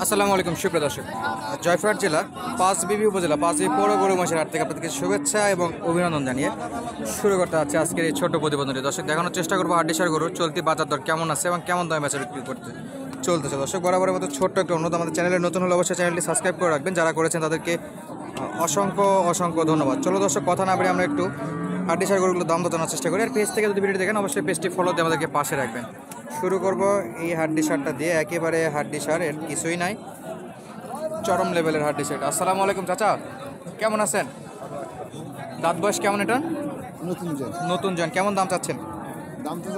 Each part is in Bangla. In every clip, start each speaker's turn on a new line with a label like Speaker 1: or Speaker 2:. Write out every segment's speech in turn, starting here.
Speaker 1: আসসালামু আলাইকুম সুপ্রিয় দর্শক, জয়পুরহাট জেলা পাঁচবিবি উপজেলা পাঁচবিবি পৌর গরু মহিষের হাট থেকে আপনাদেরকে শুভেচ্ছা এবং অভিনন্দন জানিয়ে শুরু করতে হচ্ছে আজকের এই ছোট্ট প্রতিবেদনটি। দর্শক, দেখানোর চেষ্টা করবো হাড্ডিসার গরু চলতি বাজার দর কেমন আছে এবং কেমন দামে বেচা বিক্রি করতে চলতেছে। দর্শক, বরাবরের মতো ছোট্ট একটা অনুরোধ, আমাদের চ্যানেলে নতুন হলে অবশ্যই চ্যানেলটি সাবস্ক্রাইব করে রাখবেন। যারা করেছেন তাদেরকে অসংখ্য অসংখ্য ধন্যবাদ। চলো দর্শক, কথা না বেরিয়ে আমরা একটু হাড্ডিসার গরুগুলোর দাম জানার চেষ্টা করি। আর পেজ থেকে যদি ভিডিও দেখেন অবশ্যই পেজটি ফলো দিয়ে আমাদেরকে পাশে রাখবেন। শুরু করব এই হাড্ডিসারটা দিয়ে, একেবারে হাড্ডিসার, এর কিছুই নাই, চরম লেভেলের হাড্ডিসার। আসসালামু আলাইকুম চাচা, কেমন আছেন? দাঁত বয়স কেমন এটা? নতুন জন। কেমন দাম চাচ্ছেন?
Speaker 2: দাম তো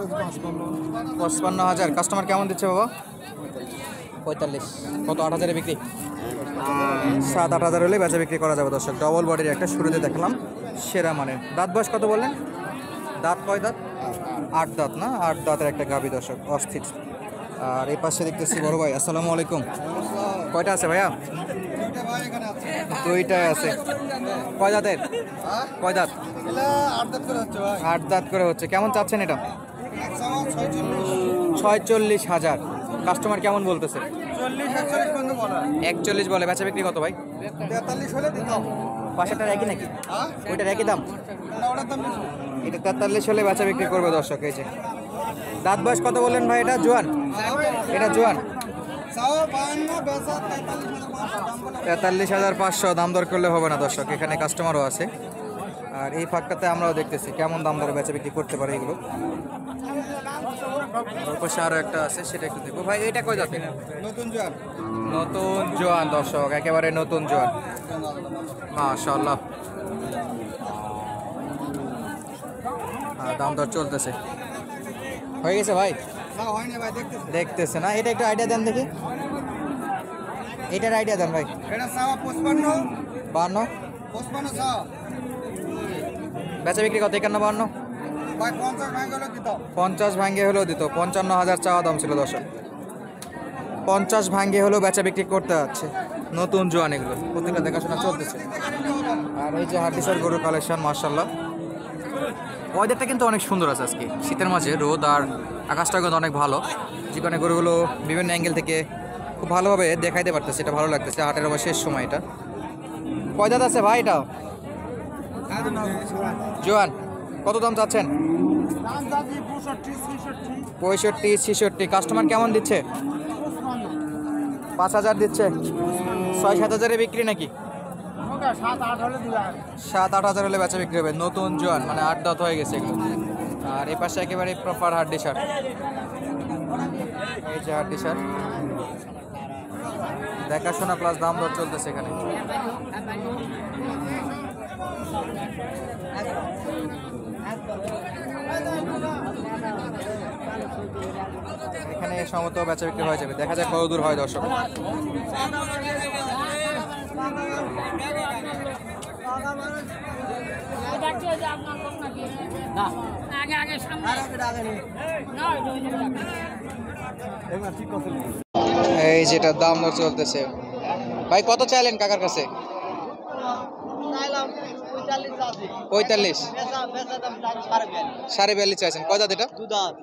Speaker 1: 55,000। কাস্টমার কেমন দিচ্ছে বাবা? 45। কত? 8,000-এ বিক্রি? 7-8,000 হলে বেচা বিক্রি করা যাবে। দর্শক, ডবল বডির একটা শুরুতে দেখালাম, সেরা মানের। দাঁত বয়স কত বললেন? দাঁত কয় দাঁত? 8 দাঁত না? 8 দাঁতের একটা গাভী দর্শক, অস্থির। আর এই পাশে দেখতেছি বড় ভাই। আসসালামু আলাইকুম। কয়টা আছে ভাইয়া? দুইটাই আছে। কয় দাঁতের? কয় দাঁত? 8 দাঁত করে হচ্ছে। কেমন চাচ্ছেন এটা? 46,000। কাস্টমার কেমন বলতেছে? 41 বলে। বেচা বিক্রি কত ভাই? পাশেরটার একই নাকি? ওইটার একই দাম? এটা 43 হলে বেচা বিক্রি করবে দর্শক। এই যে দাঁত বয়স কত বললেন ভাই? এটা জোয়ান? এটা জোয়ান। 43,500 দাম দর করলে হবে না দর্শক, এখানে কাস্টমারও আছে। আর এই ফাঁকটাতে আমরাও দেখতেছি কেমন দাম দরে বেচা বিক্রি করতে পারে এগুলো। ওর পাশে আরও একটা আছে, সেটা একটু দেখবো। ভাই এটা কয় যাতে?
Speaker 2: নতুন জোয়ান।
Speaker 1: নতুন জোয়ান দর্শক, একেবারে নতুন জোয়ান, মাশাআল্লাহ। দাম দর চলতেছে। হয়ে গেছে ভাই? দেখতেছে না? এটা একটু আইডিয়া দেন দেখি, এটার আইডিয়া দেন ভাই।
Speaker 2: এটা সাওয়া 55
Speaker 1: 52।
Speaker 2: 55 সাওয়া।
Speaker 1: বেচা বিক্রি কত? 51-52?
Speaker 2: ভাই 50 ভাঙ গেল দিত।
Speaker 1: 50 ভাঙ্গে হলেও দিত। 55,000 চাওয়া দাম ছিল দর্শক। 50 ভাঙ্গে হলেও বেচা বিক্রি করতে যাচ্ছে। নতুন জোয়ান এগুলো, প্রত্যেকটা দেখাশোনা চলতেছে। আর এই যে হাড্ডিসার গরুর কালেকশন, মাশাআল্লাহ। ওয়েদারটা কিন্তু অনেক সুন্দর আছে আজকে, শীতের মাঝে রোদ আর আকাশটা কিন্তু অনেক ভালো। যেখানে গরুগুলো বিভিন্ন অ্যাঙ্গেল থেকে খুব ভালোভাবে দেখাইতে পারতেছে, এটা ভালো লাগতেছে। হাটের আবার শেষ সময় এটা। কয় দাঁত আছে ভাই এটা? জোয়ান। কত দাম চাচ্ছেন? 65-66। কাস্টমার কেমন দিচ্ছে? 5,000 দিচ্ছে। 6-7,000-এ বিক্রি নাকি? 7-8,000 হলে বেচা বিক্রি হবে। নতুন জোয়ান, মানে 8 দাঁত হয়ে গেছে এগুলো। আর এই পাশে একেবারে প্রপার হাড্ডিসার। এই যে হাড্ডিসার, দেখাশোনা প্লাস দাম দর চলতেছে এখানে। এখানে সম্ভবত বেচা বিক্রি হয়ে যাবে, দেখা যাক কত দূর হয় দর্শক। এই যেটা দাম দর চলতেছে ভাই, কত চাইলেন কাকার কাছে? 45। 42.5 চাইছেন। কয় দাঁত এটা?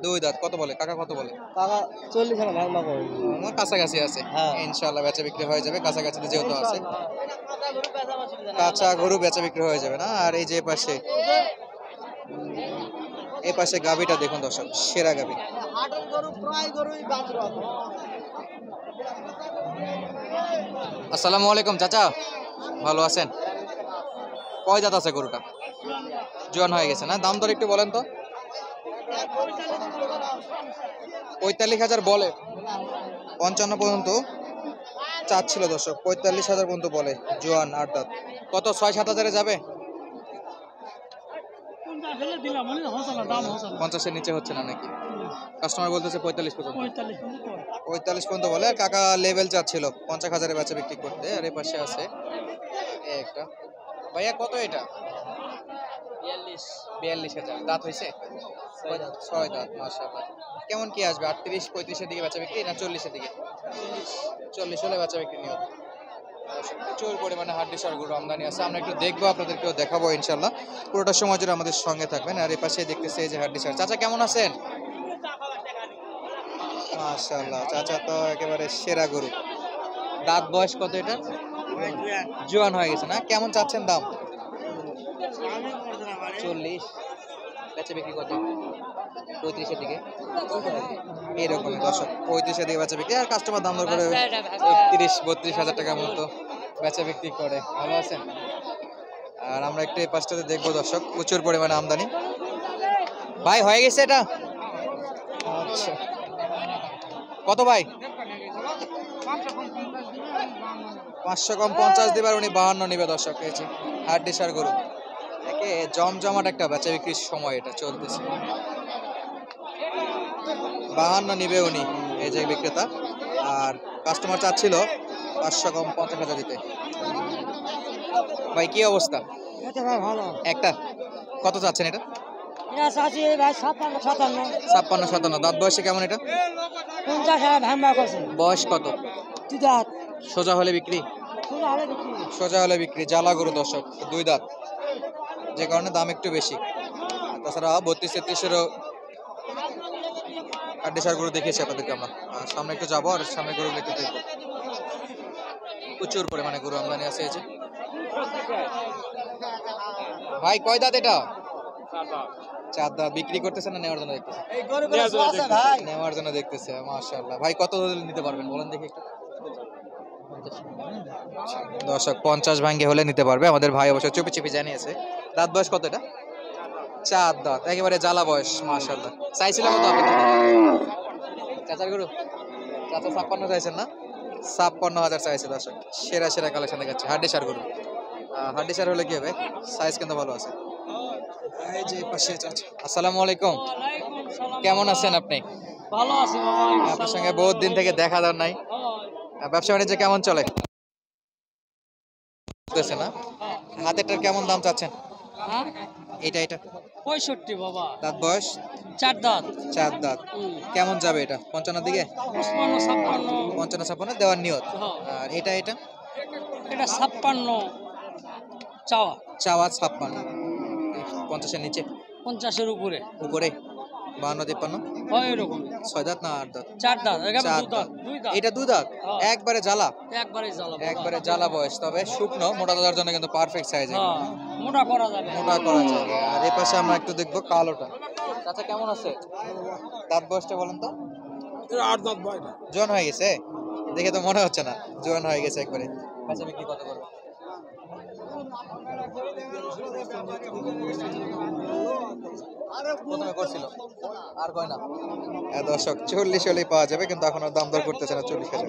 Speaker 1: 2 দাঁত। কত বলে কাকা? কত বলে
Speaker 2: টাকা 40 না ভাঙ না করে।
Speaker 1: আমার কাছাকাছি আছে, ইনশাআল্লাহ বেচা বিক্রি হয়ে যাবে। কাছাকাছি যেহেতু আছে, কাঁচা গরু বেচা বিক্রি হয়ে যাবে না। আর এই যে পাশে, এই পাশে গাবিটা দেখুন দর্শক, সেরা গাবি। আসসালামু আলাইকুম চাচা, ভালো আছেন? কয় দাঁত আছে গরুটা? জোয়ান হয়ে গেছে না? দাম দর একটু বলেন তো। 45,000 বলে, 55 পর্যন্ত চাচ্ছিল দর্শক। 45,000 পর্যন্ত বলে, জোয়ান 8 দাঁত। কত? 6-7,000-এ যাবে? 50-এর নিচে হচ্ছে না নাকি? কাস্টমার বলতেছে 45 পর্যন্ত। 45 পর্যন্ত বলে। আর কাকা লেভেল চাচ্ছিল 50,000-এ বেচা বিক্রি করতে। আর এই পাশে আছে একটা। ভাইয়া কত এটা? 42,000। দাঁত হয়েছে? 6 দাঁত, মাশাআল্লাহ। কেমন কি আসবে? 38-35-এর দিকে বেচা বিক্রি না 40-এর দিকে? 40 হলে বেচা বিক্রি নিয়ে প্রচুর পরিমাণে হাড্ডিসার গরু আমদানি আছে। আমরা একটু দেখবো, আপনাদেরকেও দেখাবো ইনশাল্লাহ। পুরোটা সময় জুড়ে আমাদের সঙ্গে থাকবেন। আর এই পাশে দেখতেছি এই যে হাড্ডিসার। চাচা কেমন আছেন? মাশাআল্লাহ, চাচা তো একেবারে সেরা গরু। দাঁত বয়স কত এটা? জোয়ান হয়ে গেছে না? কেমন চাচ্ছেন দাম? 40। বেচা বিক্রি কত? 35-এর দিকে এরকমই দর্শক, 35-এর দিকে বেচা বিক্রি, আর কাস্টমার দাম দর করে 30-32 হাজার টাকার মতো বেচা বিক্রি করে। ভালো আছেন? আর আমরা একটু এই পাশটাতে দেখবো দর্শক, প্রচুর পরিমাণে আমদানি। ভাই হয়ে গেছে এটা? আচ্ছা, কত ভাই? 500 কম 50 দিবার, উনি 52 নিবে দর্শক। এই যে হাড্ডি সার গরু, একে জমজমাট একটা বেচা বিক্রির সময় এটা চলতেছে। 52 নিবে উনি, এই যে বিক্রেতা। আর কাস্টমার চাচ্ছিল 500 কম 50,000 দিতে। ভাই কি অবস্থা?
Speaker 2: ভালো
Speaker 1: একটা কত চাচ্ছেন এটা?
Speaker 2: ভাই 57
Speaker 1: 56-57। দাঁত বয়সে কেমন এটা?
Speaker 2: 50
Speaker 1: বয়স কত?
Speaker 2: দাঁত
Speaker 1: সোজা হলে বিক্রি? সোজা হলে বিক্রি। জ্বালা গরু দর্শক, 2 দাঁত, যে কারণে দাম একটু বেশি। তাছাড়া 32-33-এরও হাড্ডিসার গরু দেখিয়েছি আপনাদেরকে আমরা। সামনে একটু যাবো, আর সামনে গরু একটু দেখবো। প্রচুর পরিমাণে গরু আমদানি আছে। এই যে ভাই কয় দাঁত এটা? 4 দাঁত। বিক্রি করতেছেন না নেওয়ার জন্য দেখতেছে? নেওয়ার জন্য দেখতেছে। মাশাআল্লাহ। ভাই কত হলে নিতে পারবেন বলেন দেখি একটু। দর্শক 50 ভাঙ্গে হলে নিতে পারবে আমাদের ভাই, অবশ্য চুপি চুপি জানিয়েছে। দাঁত বয়স কত এটা? 4 দাঁত, একেবারে জ্বালা বয়স। মাশাআল্লাহ। চাইছিলাম কত আপনি? চাচার গরু চাচা 56 চাইছেন না? 56,000 চাইছে দর্শক। সেরা সেরা কালেকশন দেখাচ্ছে। হাড্ডিসার গরু, হাড্ডিসার হলে কি হবে, সাইজ কিন্তু ভালো আছে। এই যে পাশে চাচা। আসসালামু আলাইকুম, কেমন আছেন আপনি?
Speaker 2: ভালো আছি
Speaker 1: আপনার সঙ্গে বহুত দিন থেকে দেখা দেন নাই। ব্যবসা বাণিজ্য কেমন চলে? বুঝতেছে না? হাতেরটার কেমন দাম চাচ্ছেন? এটা
Speaker 2: 65 বাবা।
Speaker 1: দাঁত বয়স?
Speaker 2: 4 দাঁত।
Speaker 1: 4 দাঁত। কেমন যাবে এটা? 55 দিকে? 55-56 দেওয়ার নিয়ত। আর এটা
Speaker 2: এটা 56 চাওয়া।
Speaker 1: চাওয়া 56, 50-এর নিচে?
Speaker 2: 50-এর উপরে।
Speaker 1: উপরে 52-53?
Speaker 2: হয় এরকম।
Speaker 1: 6 দাঁত না 8 দাঁত?
Speaker 2: 4 দাঁত।
Speaker 1: 4 দাঁত। এটা 2 দাঁত, একবারে জ্বালা। একবারে জ্বালা বয়স, তবে শুকনো মোটা দাদার জন্য কিন্তু পারফেক্ট সাইজ।
Speaker 2: মোটা করা যাবে।
Speaker 1: মোটা করা যাবে। আর এই পাশে আমরা একটু দেখবো কালোটা। চাচা কেমন আছে? দাঁত বয়সটা বলেন তো?
Speaker 2: 8 দাঁত ভাই।
Speaker 1: জোয়ান হয়ে গেছে? দেখে তো মনে হচ্ছে না জোয়ান হয়ে গেছে একবারে। বেচা বিক্রি কত করবে? প্রথমে করছিল, আর কয় না। দর্শক 40 হলেই পাওয়া যাবে, কিন্তু এখন আর দাম দর করতেছে না 40,000।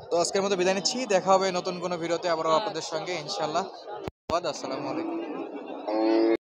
Speaker 1: তো আজকের মতো বিদায় নিচ্ছি, দেখা হবে নতুন কোনো ভিডিওতে আবারও আপনাদের সঙ্গে ইনশাআল্লাহ। আসসালামু আলাইকুম।